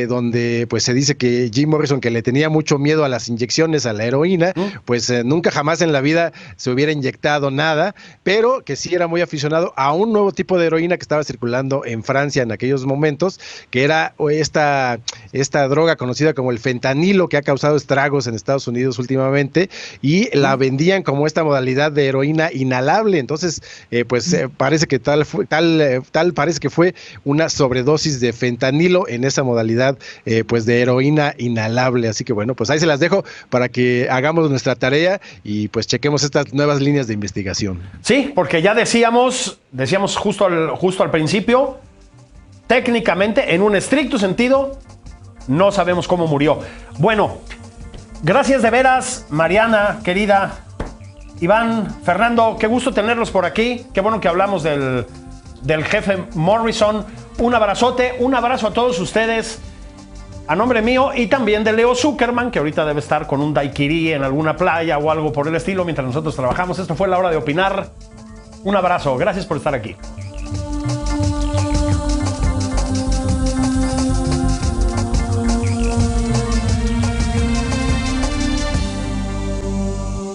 Speaker 3: donde pues se dice que Jim Morrison, que le tenía mucho miedo a las inyecciones, a la heroína, pues nunca jamás en la vida se hubiera inyectado nada, pero que sí era muy aficionado a un nuevo tipo de heroína que estaba circulando en Francia en aquellos momentos, que era esta droga conocida como el fentanilo, que ha causado estragos en Estados Unidos últimamente, y la vendían como esta modalidad de heroína inhalable. Entonces, parece que tal parece que fue una sobredosis de fentanilo en esa modalidad pues de heroína inhalable. Así que bueno, pues ahí se las dejo para que hagamos nuestra tarea y pues chequemos estas nuevas líneas de investigación.
Speaker 1: Sí, porque ya decíamos justo al principio, técnicamente, en un estricto sentido, no sabemos cómo murió. Bueno, gracias de veras, Mariana, querida, Iván, Fernando, qué gusto tenerlos por aquí. Qué bueno que hablamos del jefe Morrison. Un abrazote, un abrazo a todos ustedes. A nombre mío y también de Leo Zuckerman, que ahorita debe estar con un daiquiri en alguna playa o algo por el estilo mientras nosotros trabajamos. Esto fue La Hora de Opinar. Un abrazo. Gracias por estar aquí.